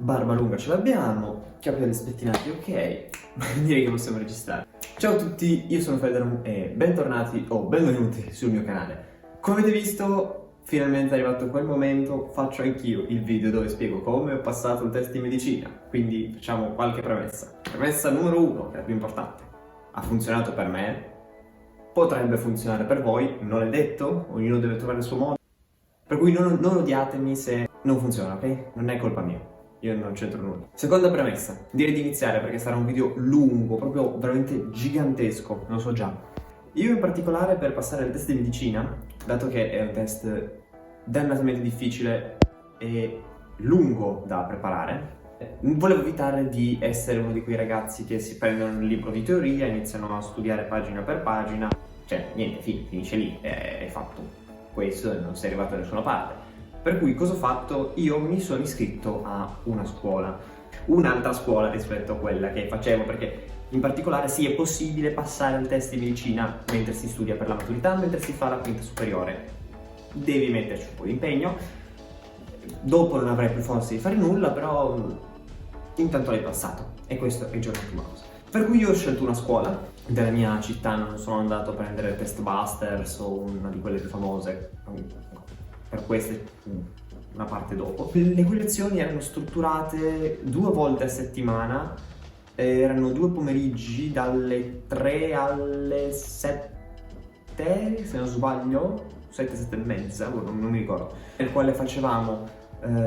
barba lunga ce l'abbiamo, capelli spettinati ok, direi che possiamo registrare. Ciao a tutti, io sono Federer e bentornati o benvenuti sul mio canale. Come avete visto, finalmente è arrivato quel momento, faccio anch'io il video dove spiego come ho passato il test di medicina, quindi facciamo qualche premessa. Premessa numero 1, che è la più importante. Ha funzionato per me, potrebbe funzionare per voi, non è detto, ognuno deve trovare il suo modo. Per cui non odiatemi se non funziona, ok? Non è colpa mia. Io non c'entro nulla. Seconda premessa, direi di iniziare perché sarà un video lungo, proprio veramente gigantesco, lo so già. Io in particolare per passare il test di medicina, dato che è un test dannatamente difficile e lungo da preparare, volevo evitare di essere uno di quei ragazzi che si prendono un libro di teoria, iniziano a studiare pagina per pagina, cioè niente, finisce lì, è fatto questo e non sei arrivato da nessuna parte. Per cui cosa ho fatto? Io mi sono iscritto a una scuola, un'altra scuola rispetto a quella che facevo, perché in particolare sì, è possibile passare il test di medicina mentre si studia per la maturità, mentre si fa la quinta superiore. Devi metterci un po' di impegno, dopo non avrai più forza di fare nulla, però intanto l'hai passato e questo è già un'ottima cosa. Per cui io ho scelto una scuola della mia città, non sono andato a prendere Testbusters o una di quelle più famose, per queste una parte dopo. Le cui lezioni erano strutturate 2 volte a settimana, erano 2 pomeriggi dalle 3 alle 7, se non sbaglio, 7 e mezza, non mi ricordo, nel quale facevamo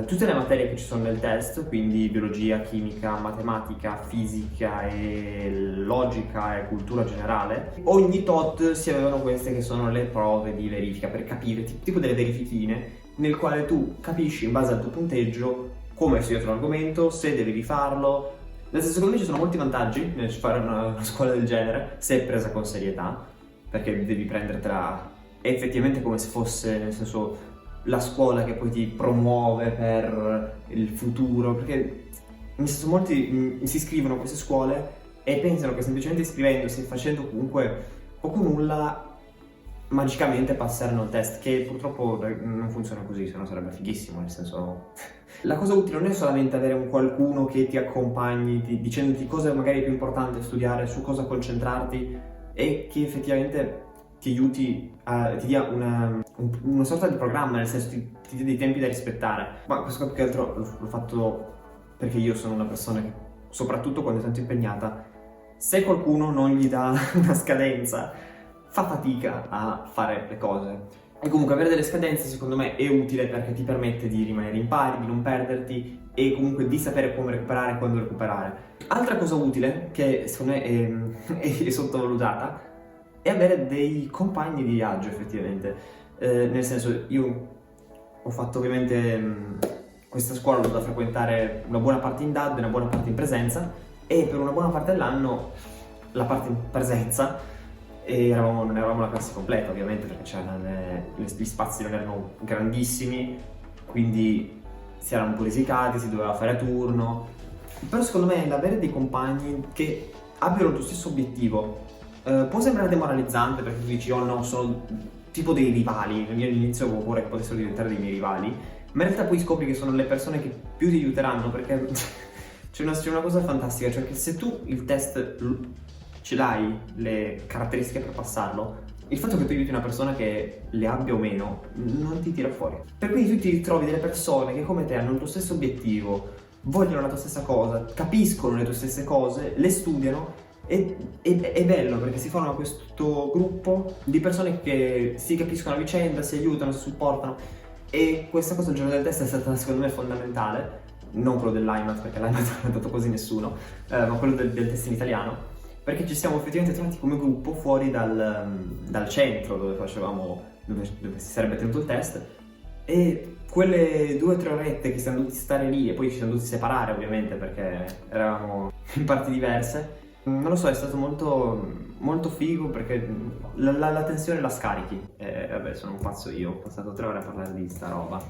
tutte le materie che ci sono nel test, quindi biologia, chimica, matematica, fisica e logica e cultura generale. Ogni tot si avevano queste che sono le prove di verifica per capire, tipo delle verifichine, nel quale tu capisci in base al tuo punteggio come hai studiato l'argomento, se devi rifarlo. Nel senso, secondo me ci sono molti vantaggi nel fare una scuola del genere, se è presa con serietà, perché devi prendertela effettivamente come se fosse, nel senso, la scuola che poi ti promuove per il futuro, perché nel senso molti si iscrivono a queste scuole e pensano che semplicemente iscrivendosi e facendo comunque poco o nulla magicamente passeranno il test, che purtroppo non funziona così, se no sarebbe fighissimo, nel senso la cosa utile non è solamente avere un qualcuno che ti accompagni dicendoti cosa magari è più importante studiare, su cosa concentrarti e che effettivamente ti aiuti, ti dia una sorta di programma, nel senso ti dia dei tempi da rispettare. Ma questo più che altro l'ho fatto perché io sono una persona che, soprattutto quando è tanto impegnata, se qualcuno non gli dà una scadenza, fa fatica a fare le cose. E comunque avere delle scadenze secondo me è utile perché ti permette di rimanere in pari, di non perderti e comunque di sapere come recuperare e quando recuperare. Altra cosa utile, che secondo me è sottovalutata, e avere dei compagni di viaggio effettivamente, nel senso io ho fatto ovviamente questa scuola, l'ho dovuta frequentare una buona parte in DAD, una buona parte in presenza e per una buona parte dell'anno la parte in presenza non eravamo la classe completa ovviamente perché gli spazi non erano grandissimi, quindi si erano un po' risicati, si doveva fare a turno, però secondo me l'avere dei compagni che abbiano il tuo stesso obiettivo può sembrare demoralizzante perché tu dici oh no, sono tipo dei rivali. Io all'inizio avevo paura che potessero diventare dei miei rivali, ma in realtà poi scopri che sono le persone che più ti aiuteranno, perché c'è una cosa fantastica, cioè che se tu il test ce l'hai, le caratteristiche per passarlo, il fatto che tu aiuti una persona che le abbia o meno non ti tira fuori. Per cui tu ti ritrovi delle persone che come te hanno il tuo stesso obiettivo, vogliono la tua stessa cosa, capiscono le tue stesse cose, le studiano. È bello perché si forma questo gruppo di persone che si capiscono a vicenda, si aiutano, si supportano, e questa cosa il giorno del test è stata secondo me fondamentale, non quello dell'IMAT perché l'IMAT non è andato quasi nessuno, ma quello del test in italiano, perché ci siamo effettivamente trovati come gruppo fuori dal centro dove si sarebbe tenuto il test, e quelle 2 o 3 orette che siamo dovuti stare lì e poi ci siamo dovuti separare ovviamente perché eravamo in parti diverse. Non lo so, è stato molto, molto figo perché la tensione la scarichi. Vabbè, sono un pazzo io, ho passato 3 ore a parlare di sta roba.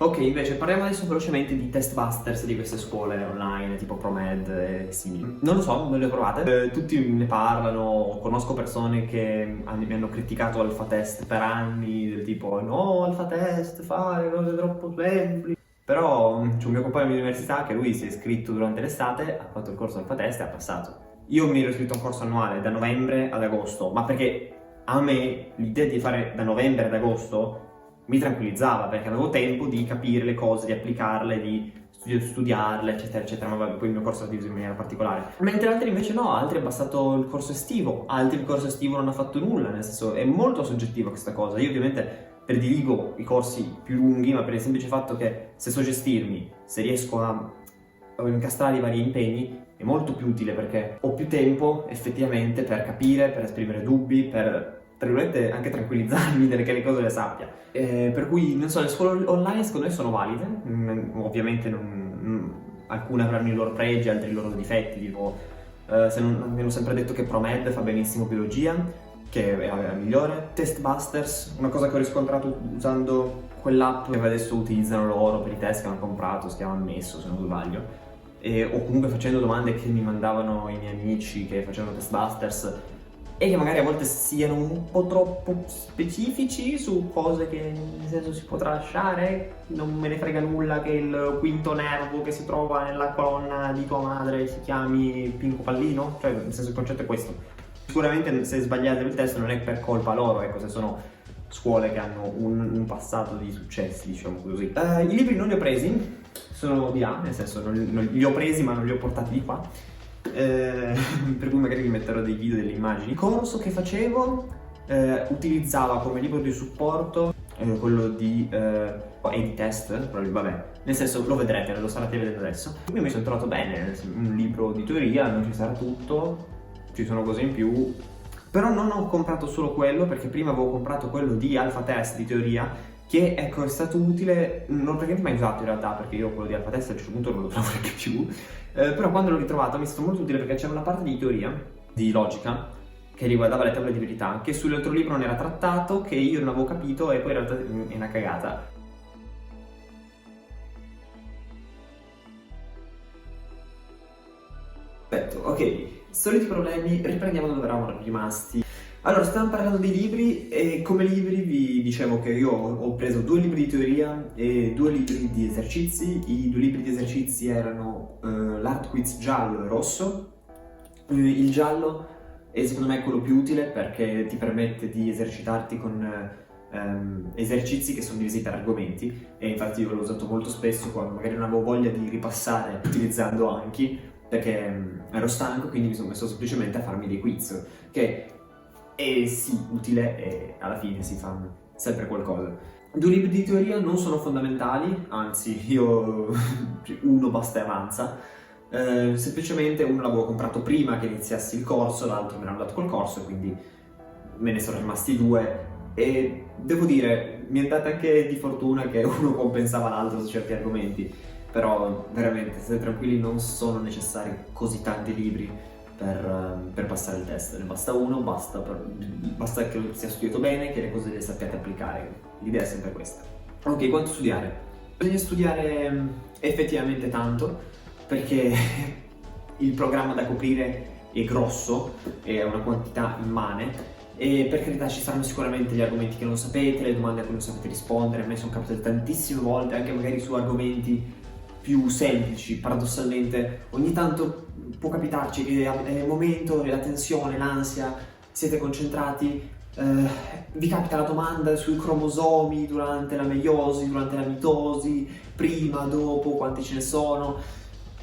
Ok, invece parliamo adesso velocemente di Testbusters, di queste scuole online tipo ProMed e simili. Non lo so, non le ho provate. Tutti ne parlano, conosco persone che mi hanno criticato Alpha Test per anni, del tipo no, Alpha Test, fare cose troppo semplici. Però c'è un mio compagno di università che lui si è iscritto durante l'estate, ha fatto il corso Alpha Test e ha passato. Io mi ero iscritto a un corso annuale da novembre ad agosto, ma perché a me l'idea di fare da novembre ad agosto mi tranquillizzava, perché avevo tempo di capire le cose, di applicarle, di studiarle, eccetera, eccetera, ma vabbè, poi il mio corso era diviso in maniera particolare. Mentre altri invece no, altri hanno passato il corso estivo, altri il corso estivo non ha fatto nulla, nel senso è molto soggettiva questa cosa. Io ovviamente prediligo i corsi più lunghi, ma per il semplice fatto che se so gestirmi, se riesco a incastrare i vari impegni, è molto più utile perché ho più tempo effettivamente per capire, per esprimere dubbi, per tra virgolette anche tranquillizzarmi che le cose le sappia. Per cui, non so, le scuole online secondo me sono valide, ovviamente alcune avranno i loro pregi, altri i loro difetti, tipo mi hanno sempre detto che ProMed fa benissimo biologia, che è la migliore. Testbusters, una cosa che ho riscontrato usando quell'app che adesso utilizzano loro per i test che hanno comprato, si chiama Ammesso se non sbaglio, o comunque facendo domande che mi mandavano i miei amici che facevano Testbusters e che magari a volte siano un po' troppo specifici su cose che nel senso si potrà lasciare, non me ne frega nulla che il quinto nervo che si trova nella colonna di tua madre si chiami Pinco Pallino, cioè nel senso il concetto è questo. Sicuramente se sbagliate il test non è per colpa loro, ecco, se sono scuole che hanno un passato di successi, diciamo così. I libri non li ho presi, sono di A, nel senso non li ho presi ma non li ho portati di qua. Per cui magari vi metterò dei video, delle immagini. Il corso che facevo utilizzava come libro di supporto quello di Editest, vabbè, nel senso lo vedrete, lo starete vedendo adesso. Io mi sono trovato bene, un libro di teoria, non ci sarà tutto, ci sono cose in più, però non ho comprato solo quello perché prima avevo comprato quello di Alpha Test di teoria che ecco è stato utile, non l'ho praticamente mai usato in realtà perché io quello di Alpha Test a un certo punto non lo trovo neanche più, però quando l'ho ritrovato mi è stato molto utile perché c'era una parte di teoria, di logica, che riguardava le tavole di verità, che sull'altro libro non era trattato, che io non avevo capito e poi in realtà è una cagata. Perfetto, ok, soliti problemi, riprendiamo dove eravamo rimasti. Allora, stavamo parlando dei libri e come libri vi dicevo che io ho preso 2 libri di teoria e 2 libri di esercizi. I 2 libri di esercizi erano l'Art Quiz giallo e rosso. Il giallo è secondo me quello più utile perché ti permette di esercitarti con esercizi che sono divisi per argomenti e infatti io l'ho usato molto spesso quando magari non avevo voglia di ripassare utilizzando Anki perché ero stanco, quindi mi sono messo semplicemente a farmi dei quiz che è sì utile e alla fine si fa sempre qualcosa. 2 libri di teoria non sono fondamentali, anzi io uno basta e avanza. Semplicemente uno l'avevo comprato prima che iniziassi il corso, l'altro me l'hanno dato col corso, quindi me ne sono rimasti 2 e devo dire mi è andata anche di fortuna che uno compensava l'altro su certi argomenti, però veramente state tranquilli, non sono necessari così tanti libri per passare il test, ne basta uno, basta che sia studiato bene, che le cose le sappiate applicare, l'idea è sempre questa. Ok, quanto studiare? Bisogna studiare effettivamente tanto perché il programma da coprire è grosso, è una quantità immane e per carità ci saranno sicuramente gli argomenti che non sapete, le domande a cui non sapete rispondere. A me sono capitate tantissime volte, anche magari su argomenti più semplici, paradossalmente ogni tanto può capitarci che è il momento, la tensione, l'ansia, siete concentrati, vi capita la domanda sui cromosomi durante la meiosi, durante la mitosi, prima, dopo, quanti ce ne sono,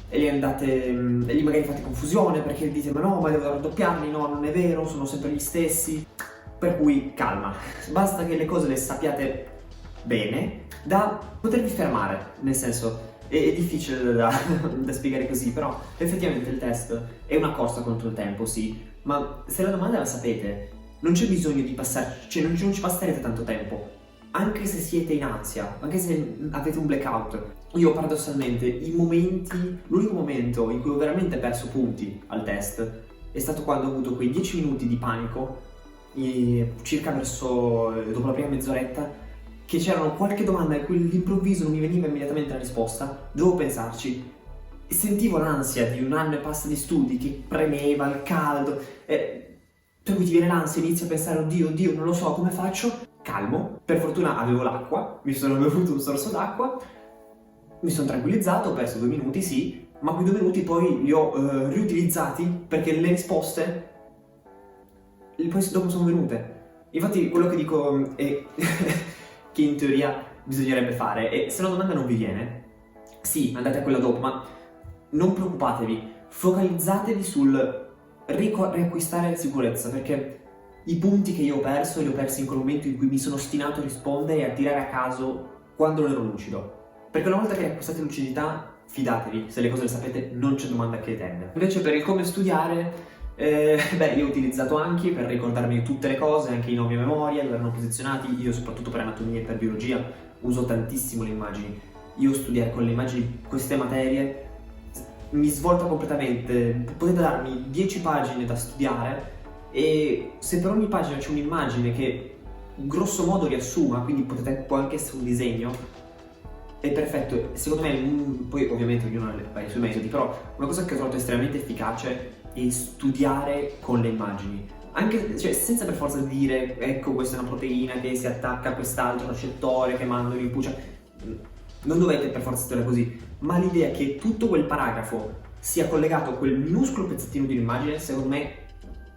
e lì magari fate confusione perché dite ma devo raddoppiarli, no, non è vero, sono sempre gli stessi, per cui calma, basta che le cose le sappiate bene da potervi fermare, nel senso è difficile da spiegare così, però effettivamente il test è una corsa contro il tempo, sì, ma se la domanda la sapete non c'è bisogno di passarci, cioè non ci passerete tanto tempo, anche se siete in ansia, anche se avete un blackout. Io paradossalmente l'unico momento in cui ho veramente perso punti al test è stato quando ho avuto quei 10 minuti di panico, circa dopo la prima mezz'oretta, che c'erano qualche domanda in cui all'improvviso non mi veniva immediatamente la risposta, dovevo pensarci e sentivo l'ansia di un anno e passa di studi che premeva, il caldo, per cui ti viene l'ansia, inizi a pensare oddio, non lo so come faccio, calmo, per fortuna avevo l'acqua, mi sono bevuto un sorso d'acqua, Mi sono tranquillizzato, ho perso 2 minuti, sì, ma quei 2 minuti poi li ho riutilizzati perché le risposte poi dopo sono venute. Infatti quello che dico è che in teoria bisognerebbe fare è: se una domanda non vi viene, sì, andate a quella dopo, ma non preoccupatevi, focalizzatevi sul riacquistare sicurezza, perché i punti che io ho perso li ho persi in quel momento in cui mi sono ostinato a rispondere e a tirare a caso quando non ero lucido. Perché una volta che riacquistate lucidità, fidatevi, se le cose le sapete non c'è domanda che tende. Invece per il come studiare, io ho utilizzato Anki per ricordarmi tutte le cose, anche i nomi a memoria, dove erano posizionati. Io soprattutto per anatomia e per biologia uso tantissimo le immagini. Io studiare con le immagini queste materie mi svolta completamente. Potete darmi 10 pagine da studiare e se per ogni pagina c'è un'immagine che grosso modo riassuma, quindi può anche essere un disegno, è perfetto. Secondo me, poi ovviamente ognuno ha i suoi metodi, però una cosa che ho trovato estremamente efficace è studiare con le immagini. Anche, cioè, senza per forza dire, ecco, questa è una proteina che si attacca a quest'altro recettore che manda un'impucia. Non dovete per forza studiare così, ma l'idea che tutto quel paragrafo sia collegato a quel minuscolo pezzettino di un'immagine, secondo me,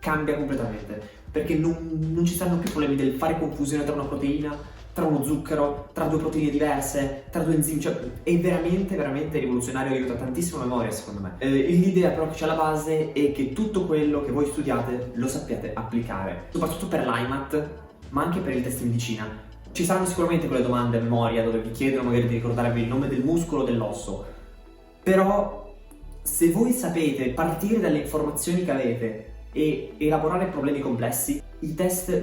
cambia completamente. Perché non ci saranno più problemi del fare confusione tra una proteina, tra uno zucchero, tra 2 proteine diverse, tra 2 enzimi, cioè è veramente veramente rivoluzionario, aiuta tantissimo la memoria secondo me. L'idea però che c'è alla base è che tutto quello che voi studiate lo sappiate applicare, soprattutto per l'IMAT, ma anche per il test di medicina. Ci saranno sicuramente quelle domande a memoria dove vi chiedono magari di ricordarvi il nome del muscolo o dell'osso, però se voi sapete partire dalle informazioni che avete e elaborare problemi complessi, i test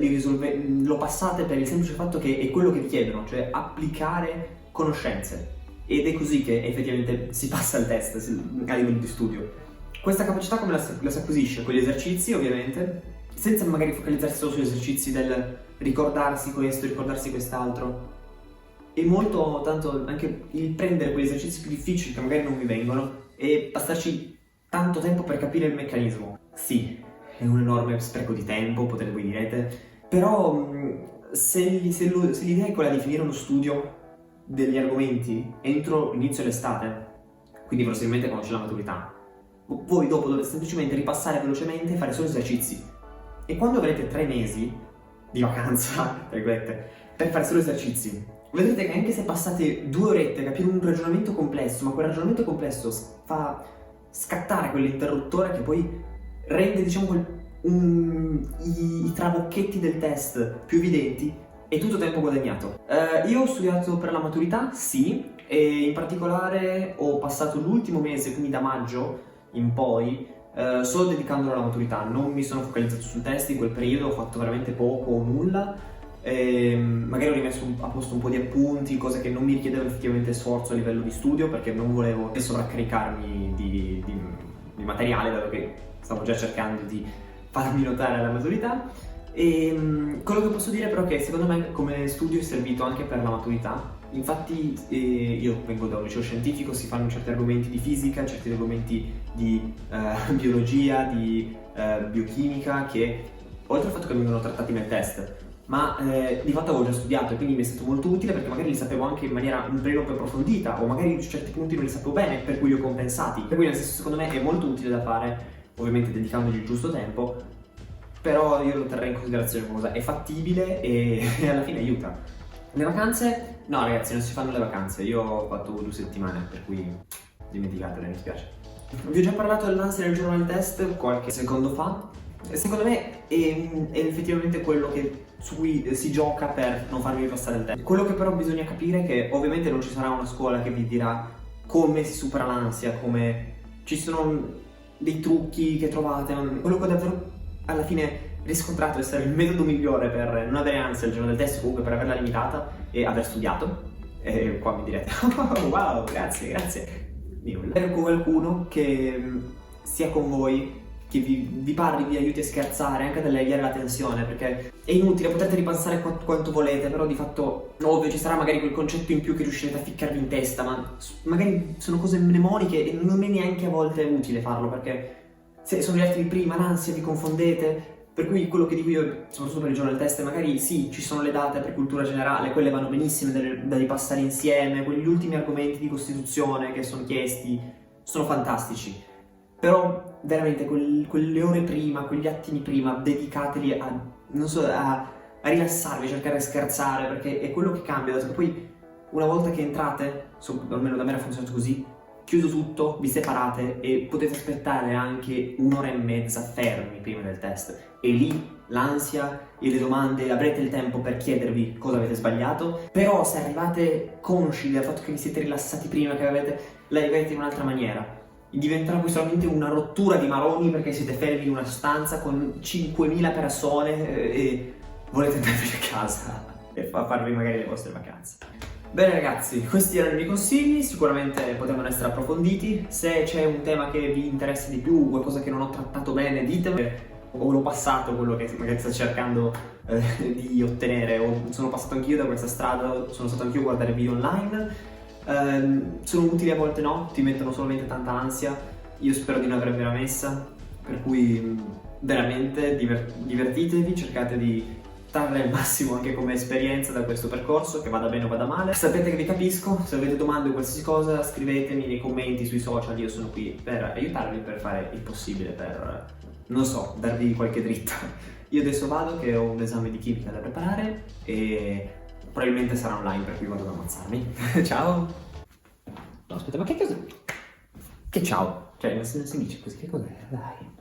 lo passate per il semplice fatto che è quello che vi chiedono, cioè applicare conoscenze. Ed è così che effettivamente si passa il test a livello di studio. Questa capacità come la si acquisisce? Con gli esercizi, ovviamente, senza magari focalizzarsi solo sugli esercizi del ricordarsi questo, ricordarsi quest'altro. E molto tanto anche il prendere quegli esercizi più difficili che magari non vi vengono e passarci tanto tempo per capire il meccanismo. Sì, è un enorme spreco di tempo, voi direte, però se l'idea è quella di finire uno studio degli argomenti entro l'inizio dell'estate, quindi probabilmente quando c'è la maturità, voi dopo dovete semplicemente ripassare velocemente e fare solo esercizi. E quando avrete 3 mesi di vacanza, tra virgolette, per fare solo esercizi, vedrete che anche se passate 2 orette a capire un ragionamento complesso, ma quel ragionamento complesso fa scattare quell'interruttore che poi rende, diciamo, i trabocchetti del test più evidenti, è tutto tempo guadagnato. Io ho studiato per la maturità, sì, e in particolare ho passato l'ultimo mese, quindi da maggio in poi, solo dedicandolo alla maturità. Non mi sono focalizzato sul test in quel periodo, ho fatto veramente poco o nulla. Magari ho rimesso a posto un po' di appunti, cose che non mi richiedevano effettivamente sforzo a livello di studio, perché non volevo sovraccaricarmi di materiale, dato che stavo già cercando di farmi notare alla maturità. E quello che posso dire però è che secondo me come studio è servito anche per la maturità. Infatti io vengo da un liceo scientifico, si fanno certi argomenti di fisica, certi argomenti di biologia, di biochimica, che oltre al fatto che vengono trattati nel test, ma di fatto avevo già studiato e quindi mi è stato molto utile, perché magari li sapevo anche in maniera un pelino più approfondita, o magari su certi punti non li sapevo bene, per cui li ho compensati. Per cui nel senso, secondo me è molto utile da fare, ovviamente dedicandogli il giusto tempo, però io lo terrei in considerazione come cosa, è fattibile e alla fine aiuta. Le vacanze? No ragazzi, non si fanno le vacanze, io ho fatto 2 settimane, per cui dimenticatele, mi spiace. Vi ho già parlato dell'ansia del giorno del test qualche secondo fa. Secondo me è effettivamente quello su cui si gioca per non farvi passare il test. Quello che però bisogna capire è che ovviamente non ci sarà una scuola che vi dirà come si supera l'ansia, come ci sono dei trucchi che trovate. Quello che ho davvero alla fine riscontrato essere il metodo migliore per non avere ansia il giorno del test, comunque per averla limitata, e aver studiato. E qua mi direte oh, wow, grazie di nulla. Avere qualcuno che sia con voi, che vi parli, vi aiuti a scherzare, anche ad alleviare la tensione, perché è inutile, potete ripensare quanto volete, però di fatto ovvio ci sarà magari quel concetto in più che riuscirete a ficcarvi in testa, ma magari sono cose mnemoniche e non è neanche a volte utile farlo, perché se sono gli altri di prima, l'ansia, vi confondete. Per cui quello che dico io, soprattutto per il giorno del test, magari sì, ci sono le date per cultura generale, quelle vanno benissime da ripassare insieme, quegli ultimi argomenti di Costituzione che sono chiesti sono fantastici. Però veramente quelle ore prima, quegli attimi prima, dedicateli a, non so, a rilassarvi, a cercare di scherzare, perché è quello che cambia. Perché poi una volta che entrate, almeno da me ha funzionato così, chiuso tutto, vi separate e potete aspettare anche un'ora e mezza fermi prima del test. E lì l'ansia e le domande, avrete il tempo per chiedervi cosa avete sbagliato, però se arrivate consci del fatto che vi siete rilassati prima, che la vivete in un'altra maniera, diventerà poi solamente una rottura di maroni perché siete fermi in una stanza con 5.000 persone e volete andarvi a casa e farvi magari le vostre vacanze. Bene ragazzi, questi erano i miei consigli, sicuramente potevano essere approfonditi. Se c'è un tema che vi interessa di più, qualcosa che non ho trattato bene, ditemelo. O l'ho passato quello che magari sto cercando di ottenere, o sono passato anch'io da questa strada, sono stato anch'io a guardare video online. Sono utili, a volte no, ti mettono solamente tanta ansia. Io spero di non avervela messa, per cui veramente divertitevi, cercate di trarre il massimo anche come esperienza da questo percorso, che vada bene o vada male. Sapete che vi capisco, se avete domande o qualsiasi cosa scrivetemi nei commenti sui social, io sono qui per aiutarvi, per fare il possibile, per, non so, darvi qualche dritta. Io adesso vado che ho un esame di chimica da preparare e probabilmente sarà online, per cui vado ad ammazzarmi. Ciao! No, aspetta, ma che cosa? Che ciao? Cioè, non si dice così, che cos'è? Dai.